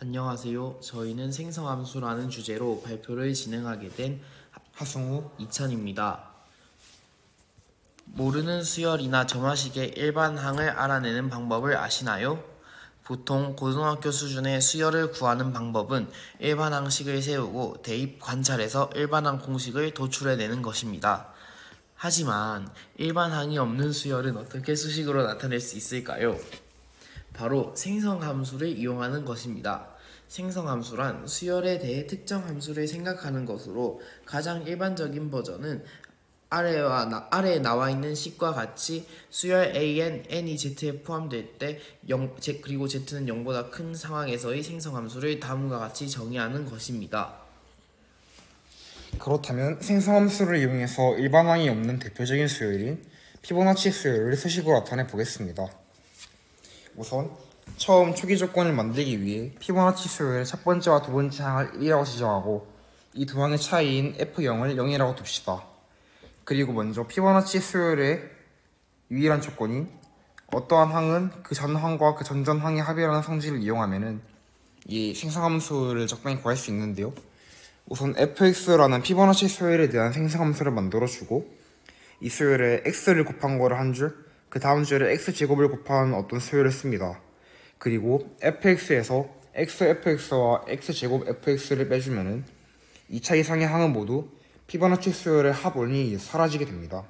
안녕하세요. 저희는 생성함수라는 주제로 발표를 진행하게 된 하승우, 이찬입니다. 모르는 수열이나 점화식의 일반항을 알아내는 방법을 아시나요? 보통 고등학교 수준의 수열을 구하는 방법은 일반항식을 세우고 대입 관찰해서 일반항 공식을 도출해내는 것입니다. 하지만 일반항이 없는 수열은 어떻게 수식으로 나타낼 수 있을까요? 바로 생성함수를 이용하는 것입니다. 생성함수란 수열에 대해 특정 함수를 생각하는 것으로 가장 일반적인 버전은 아래에 나와 있는 식과 같이 수열 an, n이 z에 포함될 때 그리고 z는 0보다 큰 상황에서의 생성함수를 다음과 같이 정의하는 것입니다. 그렇다면 생성함수를 이용해서 일반항이 없는 대표적인 수열인 피보나치 수열을 수식으로 나타내 보겠습니다. 우선 처음 초기 조건을 만들기 위해 피보나치 수열의 첫 번째와 두 번째 항을 1이라고 지정하고 이 두 항의 차이인 f0을 0이라고 둡시다. 그리고 먼저 피보나치 수열의 유일한 조건인 어떠한 항은 그 전 항과 그 전전 항의 합이라는 성질을 이용하면 이 생성함수를 적당히 구할 수 있는데요. 우선 fx라는 피보나치 수열에 대한 생성함수를 만들어주고 이 수열에 x를 곱한 거를 한 줄, 그 다음 줄에 x제곱을 곱한 어떤 수열을 씁니다. 그리고 fx에서 xfx와 x제곱 fx를 빼주면은 2차 이상의 항은 모두 피보나치 수열의 합원이 사라지게 됩니다.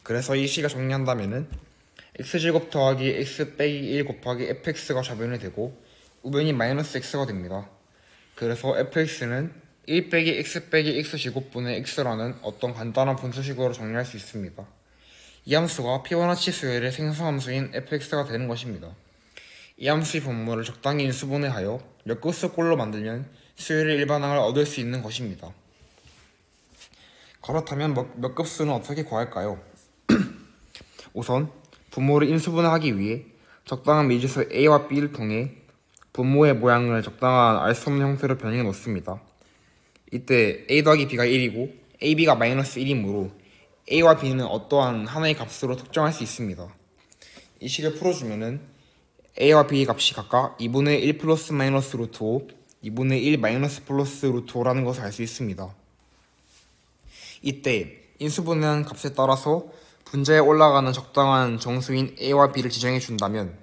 그래서 이 식을 정리한다면은 x제곱 더하기 x 빼기 1 곱하기 fx가 좌변이 되고 우변이 마이너스 x가 됩니다. 그래서 fx는 1 빼기 x 빼기 x제곱분의 x라는 어떤 간단한 분수식으로 정리할 수 있습니다. 이 함수가 피보나치 수열의 생성함수인 fx가 되는 것입니다. 이 함수의 분모를 적당히 인수분해하여 몇 급수 꼴로 만들면 수열의 일반항을 얻을 수 있는 것입니다. 그렇다면 몇 급수는 어떻게 구할까요? 우선 분모를 인수분해하기 위해 적당한 미지수 a와 b를 통해 분모의 모양을 적당한 알 수 없는 형태로 변형해 놓습니다. 이때 a 더하기 b가 1이고 ab가 마이너스 1이므로 a와 b는 어떠한 하나의 값으로 특정할 수 있습니다. 이 식을 풀어주면은 a와 b 값이 각각 2분의 1 플러스 마이너스 루트 5, 2분의 1 마이너스 플러스 루트 5라는 것을 알 수 있습니다. 이때 인수분해한 값에 따라서 분자에 올라가는 적당한 정수인 a와 b를 지정해 준다면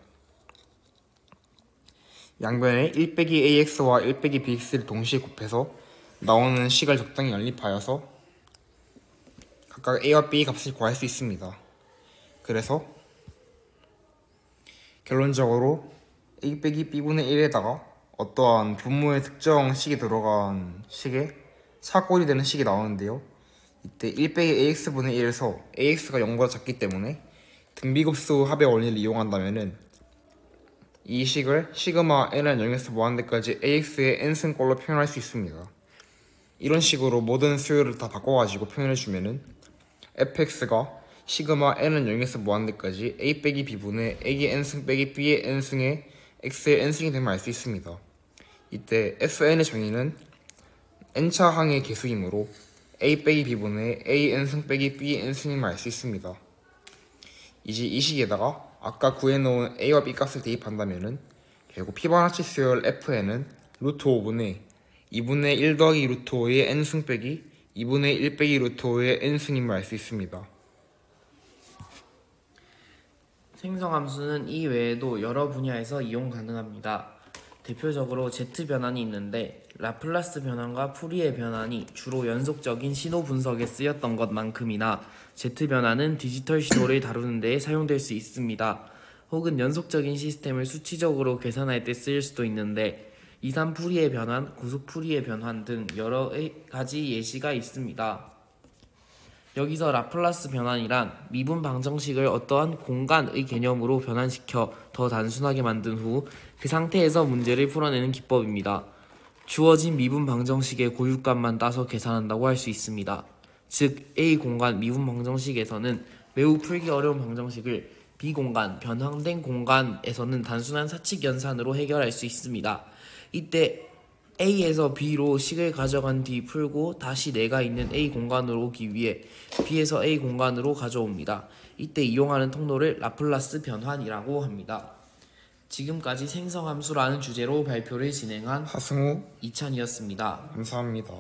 양변에 1 빼기 ax와 1 빼기 bx를 동시에 곱해서 나오는 식을 적당히 연립하여서 각각 a와 b 값을 구할 수 있습니다. 그래서 결론적으로 a 빼기 b분의 1에다가 어떠한 분모의 특정 식이 들어간 식에 차꼴이 되는 식이 나오는데요. 이때 1 빼기 ax분의 1에서 ax가 0보다 작기 때문에 등비급수 합의 원리를 이용한다면은 이 식을 시그마 n은 0에서 무한대까지 ax의 n승꼴로 표현할 수 있습니다. 이런 식으로 모든 수열을 다 바꿔가지고 표현해주면은 fx가 시그마 n은 0에서 무한대까지 a 빼기 b분의 a의 n승 빼기 b의 n승의 x의 n승이 되면 알 수 있습니다. 이때 fn의 정의는 n차 항의 개수이므로 a 빼기 b분의 a n승 빼기 b n승임을 알 수 있습니다. 이제 이 식에다가 아까 구해놓은 a와 b 값을 대입한다면은 결국 피보나치 수열 fn은 루트 5분의 2분의 1 더하기 루트 5의 n승 빼기 2분의 1 빼기 루트 5의 n승임을 알 수 있습니다. 생성함수는 이 외에도 여러 분야에서 이용 가능합니다. 대표적으로 Z-변환이 있는데 라플라스 변환과 푸리에 변환이 주로 연속적인 신호 분석에 쓰였던 것만큼이나 Z-변환은 디지털 신호를 다루는 데에 사용될 수 있습니다. 혹은 연속적인 시스템을 수치적으로 계산할 때 쓰일 수도 있는데 이산 푸리에 변환, 고속 푸리에 변환 등 여러 가지 예시가 있습니다. 여기서 라플라스 변환이란 미분 방정식을 어떠한 공간의 개념으로 변환시켜 더 단순하게 만든 후 그 상태에서 문제를 풀어내는 기법입니다. 주어진 미분 방정식의 고유값만 따서 계산한다고 할 수 있습니다. 즉 A 공간 미분 방정식에서는 매우 풀기 어려운 방정식을 B 공간 변환된 공간에서는 단순한 사칙 연산으로 해결할 수 있습니다. 이때 A에서 B로 식을 가져간 뒤 풀고 다시 내가 있는 A 공간으로 오기 위해 B에서 A 공간으로 가져옵니다. 이때 이용하는 통로를 라플라스 변환이라고 합니다. 지금까지 생성함수라는 주제로 발표를 진행한 하승우 이찬이었습니다. 감사합니다.